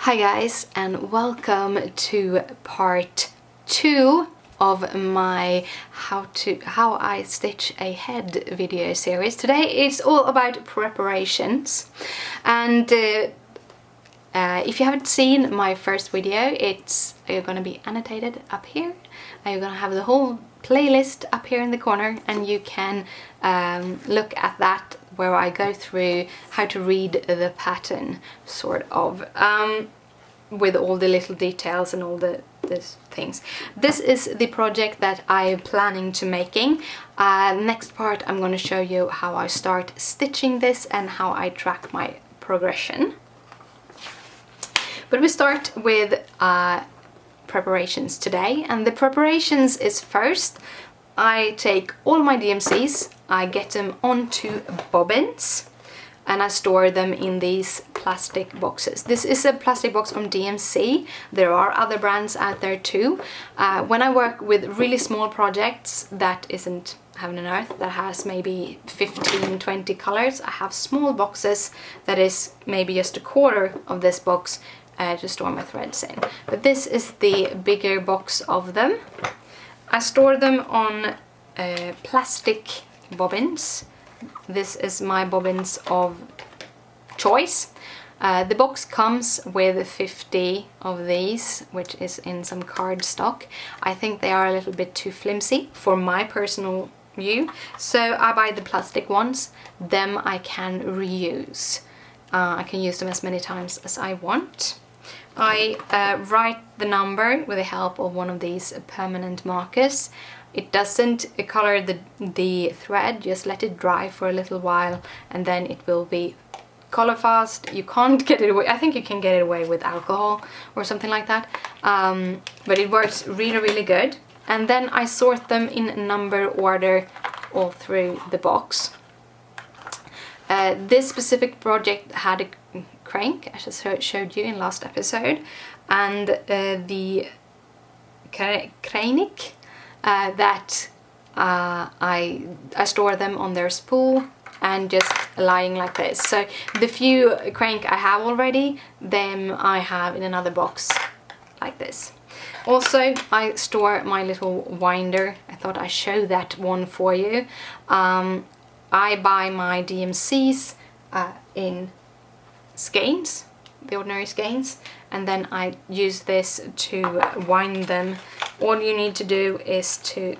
Hi guys, and welcome to part 2 of my how I stitch a head video series. Today it's all about preparations, and if you haven't seen my first video, it's gonna be annotated up here. You're gonna have the whole playlist up here in the corner, and you can look at that, where I go through how to read the pattern, sort of, with all the little details and all the things. This is the project that I'm planning to making. Next part I'm going to show you how I start stitching this and how I track my progression. But we start with preparations today, and the preparations is first I take all my DMCs, I get them onto bobbins, and I store them in these plastic boxes. This is a plastic box from DMC. There are other brands out there too. When I work with really small projects that isn't heaven and earth, that has maybe 15-20 colors, I have small boxes that is maybe just a quarter of this box to store my threads in. But this is the bigger box of them. I store them on plastic bobbins. This is my bobbins of choice. The box comes with 50 of these, which is in some cardstock. I think they are a little bit too flimsy for my personal view, so I buy the plastic ones. Them I can reuse. I can use them as many times as I want. I write the number with the help of one of these permanent markers. It doesn't color the thread, just let it dry for a little while and then it will be color fast. You can't get it away. I think you can get it away with alcohol or something like that, but it works really good. And then I sort them in number order all through the box. This specific project had a crank, as I showed you in last episode, and the crank that I store them on their spool and just lying like this. So the few crank I have already, them I have in another box like this. Also, I store my little winder. I thought I'd show that one for you. I buy my DMCs in skeins, the ordinary skeins, and then I use this to wind them. All you need to do is to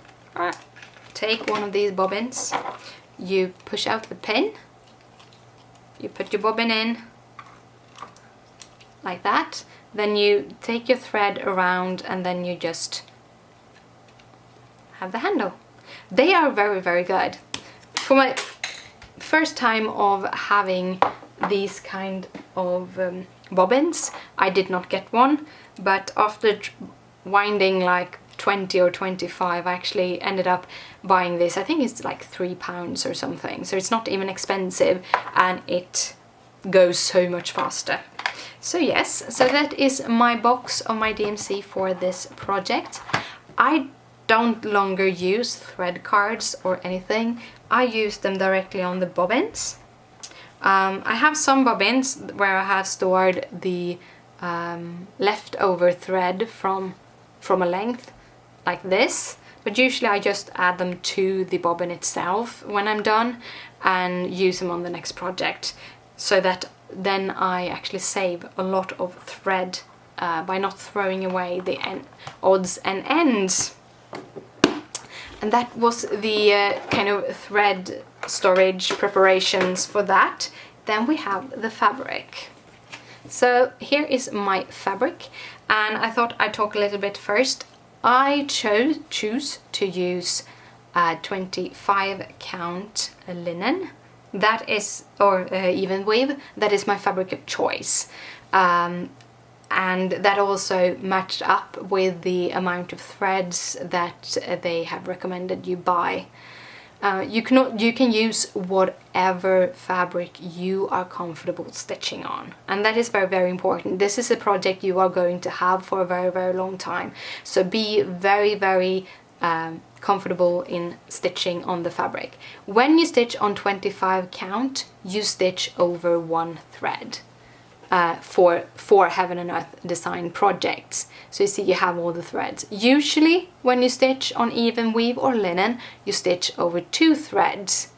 take one of these bobbins, you push out the pin, you put your bobbin in like that, then you take your thread around and then you just have the handle. They are very good. For my first time of having these kind of bobbins, I did not get one, but after winding like 20 or 25, I actually ended up buying this. I think it's like £3 or something, so it's not even expensive and it goes so much faster. So yes, so that is my box of my DMC for this project. I don't longer use thread cards or anything. I use them directly on the bobbins. I have some bobbins where I have stored the leftover thread from a length like this, but usually I just add them to the bobbin itself when I'm done and use them on the next project, so that then I actually save a lot of thread by not throwing away the odds and ends. And that was the kind of thread storage preparations for that. Then we have the fabric. So here is my fabric, and I thought I'd talk a little bit first. I choose to use 25 count linen. That is, or even weave, that is my fabric of choice. And that also matched up with the amount of threads that they have recommended you buy. You can use whatever fabric you are comfortable stitching on, and that is very important. This is a project you are going to have for a very long time, so be very comfortable in stitching on the fabric. When you stitch on 25 count, you stitch over one thread. for Heaven and Earth design projects. So you see you have all the threads. Usually when you stitch on even weave or linen, you stitch over 2 threads,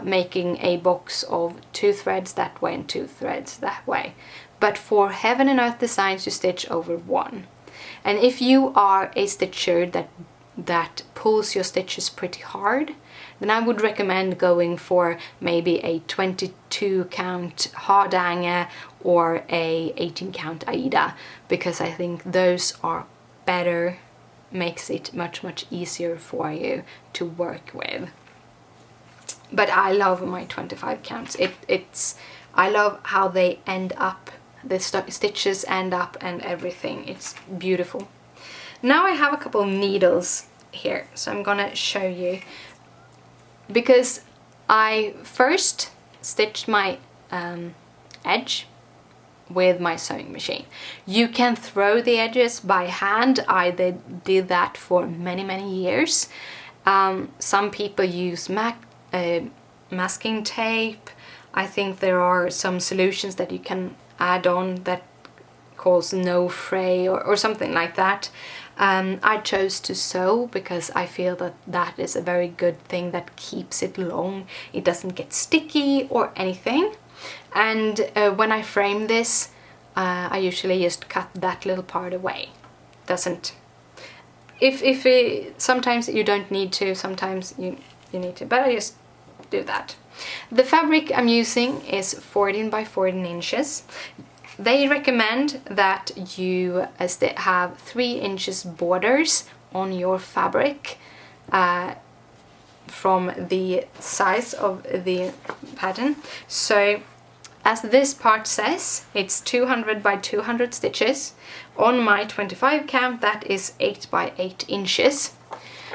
making a box of 2 threads that way and 2 threads that way. But for Heaven and Earth designs, you stitch over 1. And if you are a stitcher that pulls your stitches pretty hard, then I would recommend going for maybe a 22 count hardhanger or a 18 count AIDA, because I think those are better, makes it much easier for you to work with. But I love my 25 counts. I love how they end up, the stitches end up and everything. It's beautiful. Now I have a couple of needles here, so I'm gonna show you, because I first stitched my edge with my sewing machine. You can throw the edges by hand. I did that for many years. Some people use masking tape. I think there are some solutions that you can add on that calls no fray or something like that. I chose to sew because I feel that is a very good thing that keeps it long. It doesn't get sticky or anything. And when I frame this, I usually just cut that little part away. Sometimes you don't need to, sometimes you need to, but I just do that. The fabric I'm using is 14 by 14 inches. They recommend that you have 3 inches borders on your fabric from the size of the pattern. So as this part says, it's 200 by 200 stitches. On my 25 count, that is 8 by 8 inches.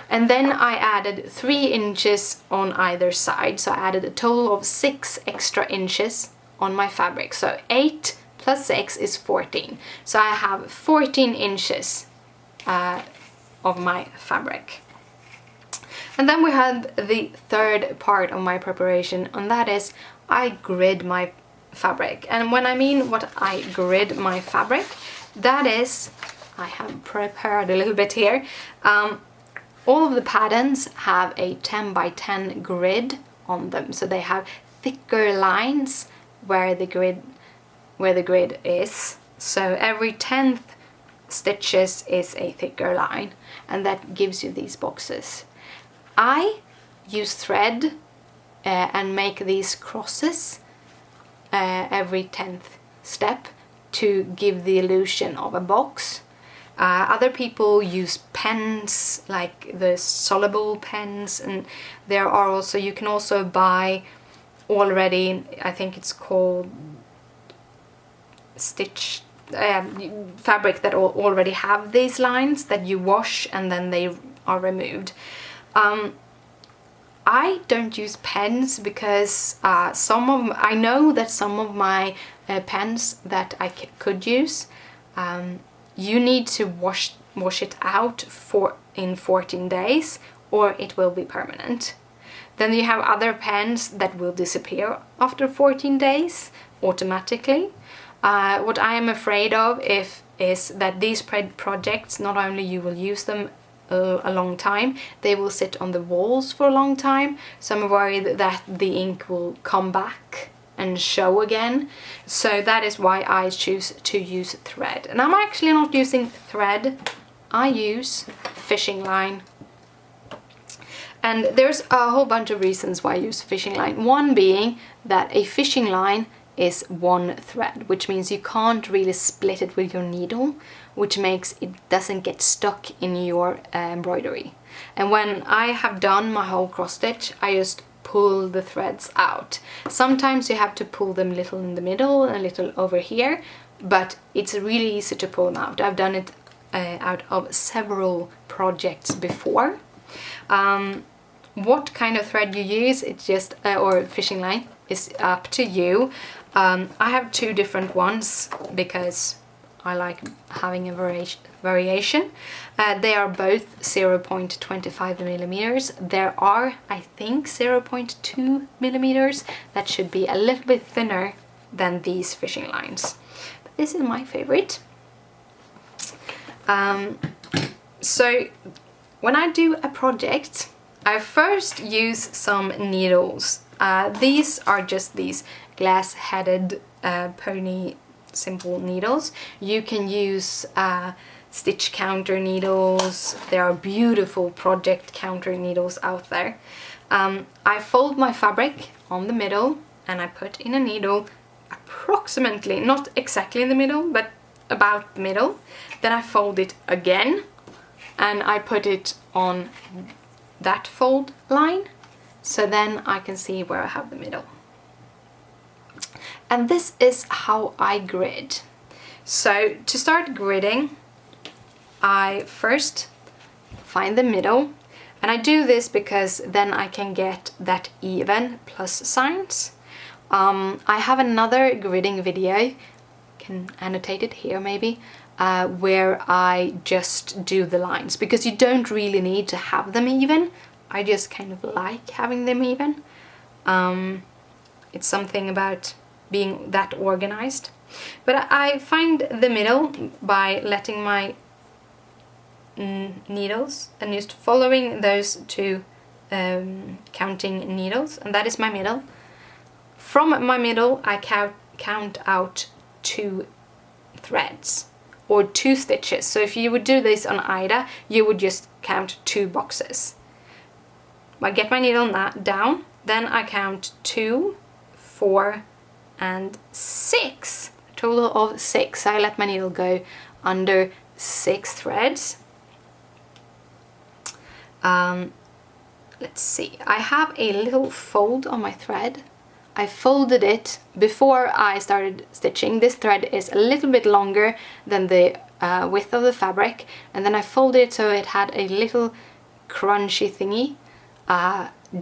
And then I added 3 inches on either side, so I added a total of 6 extra inches on my fabric. So 8 plus 6 is 14. So I have 14 inches of my fabric. And then we have the third part of my preparation, and that is I grid my fabric. And when I mean what I grid my fabric, that is, I have prepared a little bit here. All of the patterns have a 10 by 10 grid on them, so they have thicker lines where the grid is. So every 10th stitches is a thicker line, and that gives you these boxes. I use thread and make these crosses every 10th step to give the illusion of a box. Other people use pens, like the soluble pens, and there are also, you can also buy already, I think it's called stitch fabric that already have these lines that you wash and then they are removed. I don't use pens because I know that some of my pens that I could use, you need to wash it out in 14 days or it will be permanent. Then you have other pens that will disappear after 14 days automatically. What I am afraid of is that these projects, not only you will use them a long time, they will sit on the walls for a long time, so I'm worried that the ink will come back and show again. So that is why I choose to use thread. And I'm actually not using thread, I use fishing line. And there's a whole bunch of reasons why I use fishing line. One being that a fishing line is one thread, which means you can't really split it with your needle, which makes it doesn't get stuck in your embroidery. And when I have done my whole cross stitch, I just pull the threads out. Sometimes you have to pull them a little in the middle and a little over here, but it's really easy to pull them out. I've done it out of several projects before. What kind of thread you use, it's just or fishing line, is up to you. I have 2 different ones because I like having a variation. They are both 0.25 millimeters. There are, I think, 0.2 millimeters that should be a little bit thinner than these fishing lines. But this is my favorite. So when I do a project, I first use some needles. These are just these glass-headed pony simple needles. You can use stitch counter needles. There are beautiful project counter needles out there. I fold my fabric on the middle and I put in a needle approximately, not exactly in the middle, but about the middle. Then I fold it again and I put it on that fold line, so then I can see where I have the middle. And this is how I grid. So to start gridding, I first find the middle, and I do this because then I can get that even plus signs. I have another gridding video, can annotate it here maybe, where I just do the lines, because you don't really need to have them even. I just kind of like having them even. It's something about being that organized. But I find the middle by letting my needles and just following those two counting needles, and that is my middle. From my middle I count out 2 threads or 2 stitches. So if you would do this on Ida, you would just count 2 boxes. I get my needle down, then I count 2, 4 and 6. A total of 6. I let my needle go under 6 threads. Let's see, I have a little fold on my thread. I folded it before I started stitching. This thread is a little bit longer than the width of the fabric, and then I folded it so it had a little crunchy thingy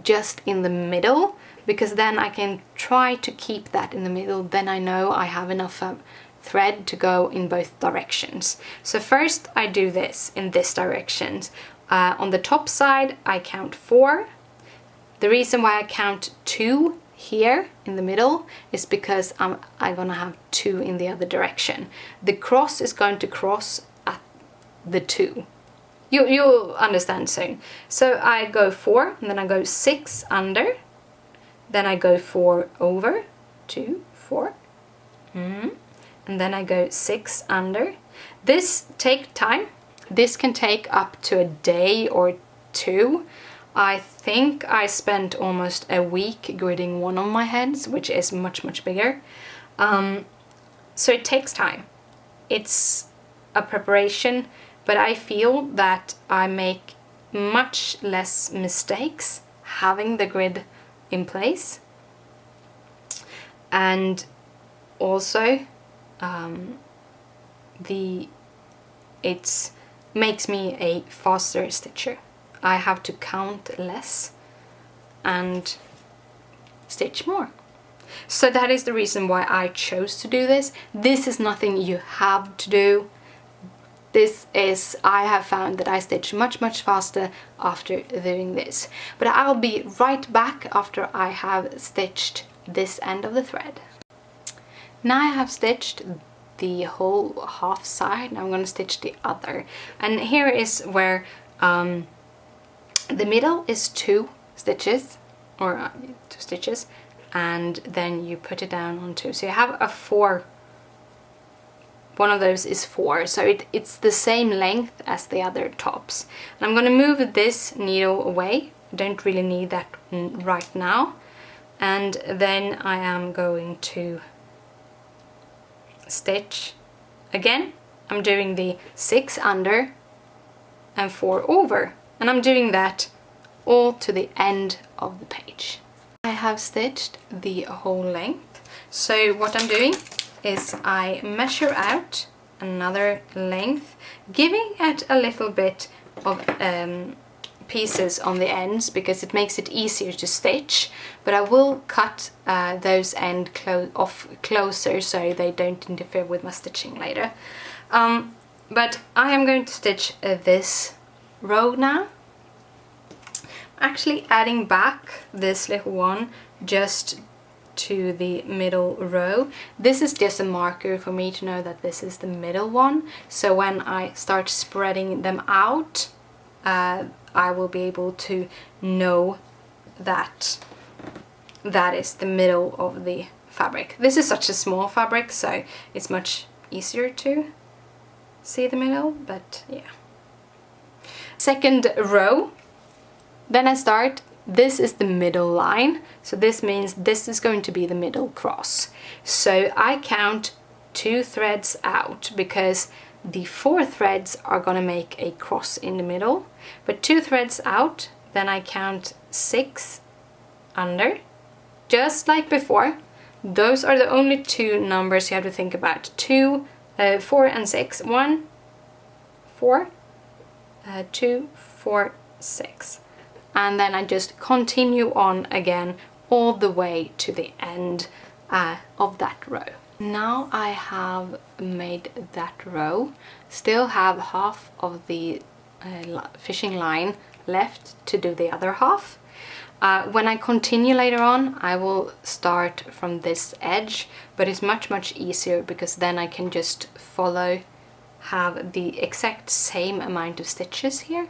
just in the middle, because then I can try to keep that in the middle. Then I know I have enough thread to go in both directions. So first I do this in this direction. On the top side I count 4. The reason why I count 2 here in the middle is because I'm gonna have 2 in the other direction. The cross is going to cross at the 2. You'll understand soon. So I go 4 and then I go 6 under, then I go 4 over, 2, 4, and then I go 6 under. This takes time. This can take up to a day or 2. I think I spent almost a week gridding one of my heads, which is much bigger. So it takes time. It's a preparation, but I feel that I make much less mistakes having the grid in place. And also it makes me a faster stitcher. I have to count less and stitch more. So that is the reason why I chose to do this. This is nothing you have to do. This is, I have found that I stitch much faster after doing this. But I'll be right back after I have stitched this end of the thread. Now I have stitched the whole half side. Now I'm going to stitch the other. And here is where the middle is 2 stitches, or 2 stitches, and then you put it down on 2. So you have a 4. One of those is 4, so it's the same length as the other tops. And I'm going to move this needle away. I don't really need that right now. And then I am going to stitch again. I'm doing the 6 under and 4 over, and I'm doing that all to the end of the page. I have stitched the whole length, so what I'm doing is I measure out another length, giving it a little bit of pieces on the ends because it makes it easier to stitch, but I will cut those ends off closer so they don't interfere with my stitching later. But I am going to stitch this row now. Actually adding back this little one just to the middle row. This is just a marker for me to know that this is the middle one. So when I start spreading them out, I will be able to know that that is the middle of the fabric. This is such a small fabric, so it's much easier to see the middle, but yeah. Second row, then I start, this is the middle line, so this means this is going to be the middle cross. So I count 2 threads out because the 4 threads are gonna make a cross in the middle, but 2 threads out, then I count 6 under, just like before. Those are the only 2 numbers you have to think about. 4 and 6. 1, 4, 2, 4, 6. And then I just continue on again all the way to the end of that row. Now I have made that row, still have half of the fishing line left to do the other half. When I continue later on, I will start from this edge, but it's much easier because then I can just follow, have the exact same amount of stitches here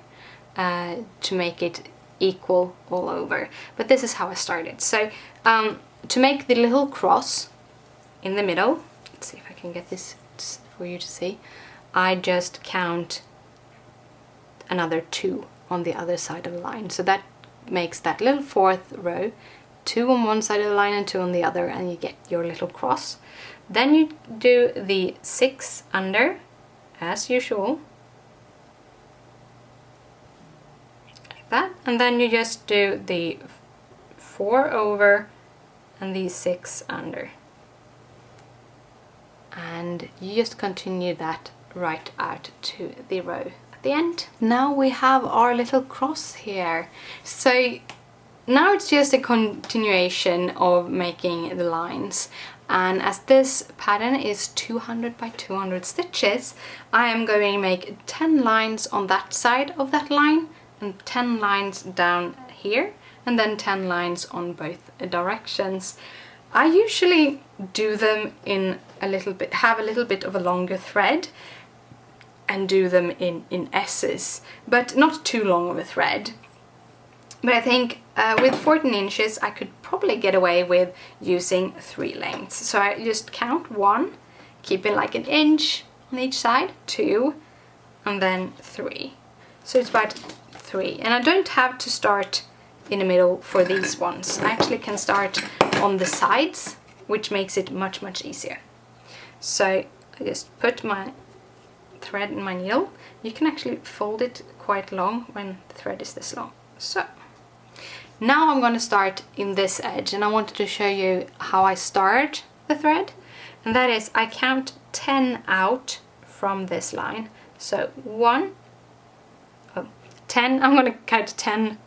to make it equal all over. But this is how I started. So to make the little cross in the middle, let's see if I can get this for you to see, I just count another 2 on the other side of the line. So that makes that little 4th row, 2 on one side of the line and 2 on the other, and you get your little cross. Then you do the 6 under as usual, like that, and then you just do the 4 over and the 6 under, and you just continue that right out to the row at the end. Now we have our little cross here. So now it's just a continuation of making the lines, and as this pattern is 200 by 200 stitches, I am going to make 10 lines on that side of that line and 10 lines down here, and then 10 lines on both directions. I usually do them in a little bit, have a little bit of a longer thread and do them in S's, but not too long of a thread. But I think with 14 inches I could probably get away with using 3 lengths. So I just count 1, keeping like an inch on each side, 2, and then 3. So it's about 3. And I don't have to start in the middle for these ones. I actually can start on the sides, which makes it much easier. So I just put my thread in my needle. You can actually fold it quite long when the thread is this long. So now I'm going to start in this edge, and I wanted to show you how I start the thread, and that is I count 10 out from this line. So 10, I'm going to count 10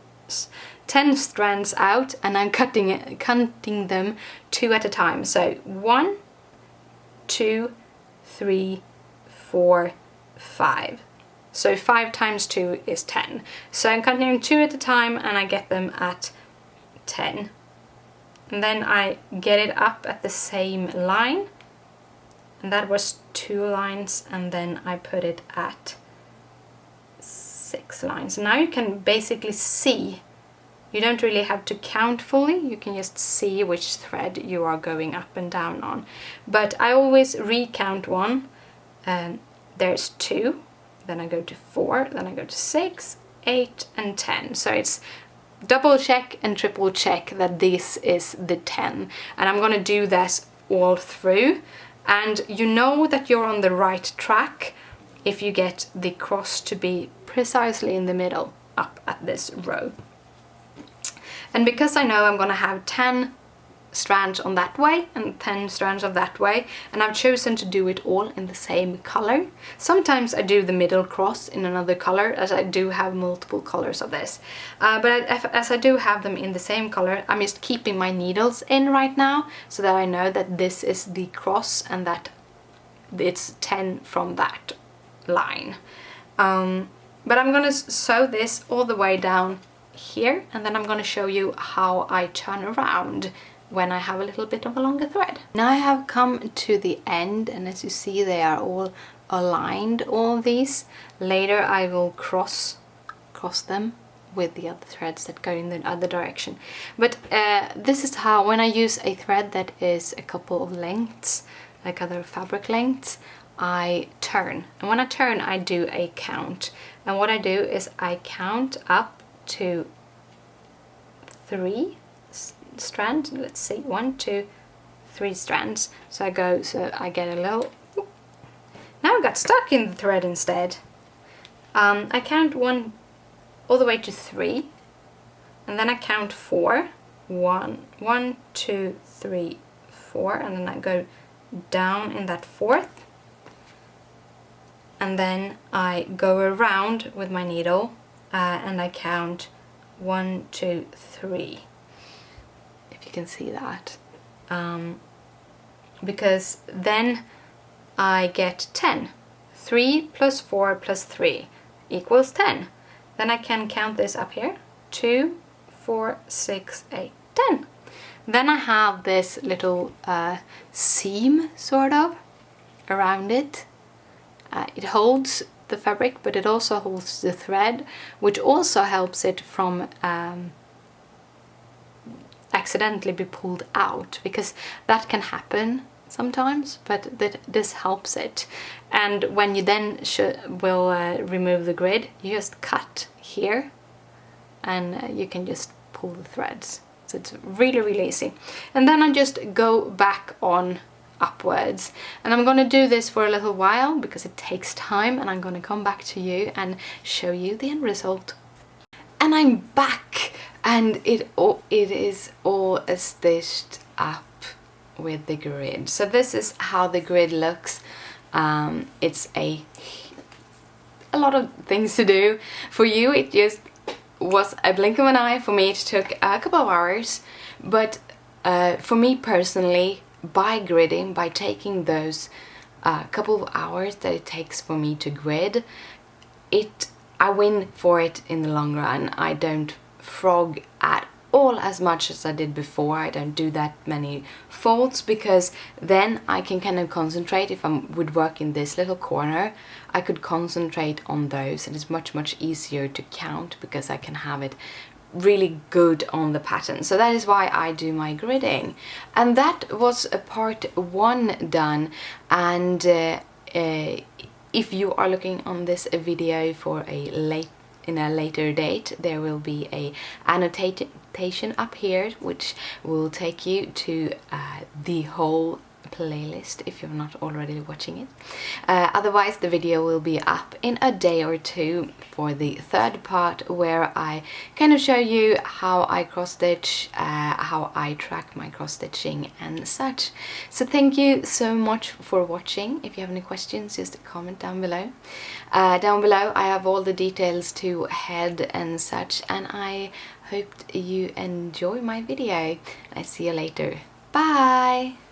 strands out, and I'm cutting them 2 at a time. So 1, 2, 3, 4, 5. So 5 times 2 is 10. So I'm cutting 2 at a time, and I get them at 10. And then I get it up at the same line, and that was 2 lines, and then I put it at 6 lines. Now you can basically see, you don't really have to count fully, you can just see which thread you are going up and down on. But I always recount 1, and there's 2, then I go to 4, then I go to 6, 8 and 10. So it's double check and triple check that this is the 10. And I'm gonna do this all through. And you know that you're on the right track if you get the cross to be precisely in the middle up at this row. And because I know I'm gonna have 10 strands on that way and 10 strands of that way, and I've chosen to do it all in the same color. Sometimes I do the middle cross in another color, as I do have multiple colors of this, but as I do have them in the same color, I'm just keeping my needles in right now so that I know that this is the cross and that it's 10 from that line. But I'm gonna sew this all the way down here, and then I'm gonna show you how I turn around when I have a little bit of a longer thread. Now I have come to the end, and as you see they are all aligned, all of these. Later I will cross them with the other threads that go in the other direction. But this is how, when I use a thread that is a couple of lengths, like other fabric lengths, I turn. And when I turn, I do a count. And what I do is I count up to 3 strands. Let's see, 1, 2, 3 strands. So I get a little, now I got stuck in the thread instead. I count 1 all the way to 3, and then I count 4. 1, 2, 3, 4, and then I go down in that 4th, and then I go around with my needle and I count 1, 2, 3. If you can see that, because then I get 10. 3 plus 4 plus 3 equals 10. Then I can count this up here. 2, 4, 6, 8, 10. Then I have this little seam, sort of, around it. It holds the fabric, but it also holds the thread, which also helps it from accidentally be pulled out, because that can happen sometimes, but this helps it. And when you then will remove the grid, you just cut here and you can just pull the threads. So it's really, really easy. And then I just go back on upwards, and I'm going to do this for a little while because it takes time, and I'm going to come back to you and show you the end result. And I'm back, and it is all stitched up with the grid. So this is how the grid looks. It's a lot of things to do. For you it just was a blink of an eye. For me it took a couple of hours, but for me personally, by gridding, by taking those couple of hours that it takes for me to grid, I win for it in the long run. I don't frog at all as much as I did before. I don't do that many folds, because then I can kind of concentrate. If I would work in this little corner, I could concentrate on those, and it's much easier to count because I can have it really good on the pattern. So that is why I do my gridding. And that was a part 1 done. And if you are looking on this video for in a later date, there will be a annotation up here which will take you to the whole playlist if you're not already watching it. Otherwise the video will be up in a day or 2 for the 3rd part, where I kind of show you how I cross stitch, how I track my cross stitching and such. So thank you so much for watching. If you have any questions, just comment down below. Down below I have all the details to HAED and such, and I hope you enjoy my video. I see you later. Bye!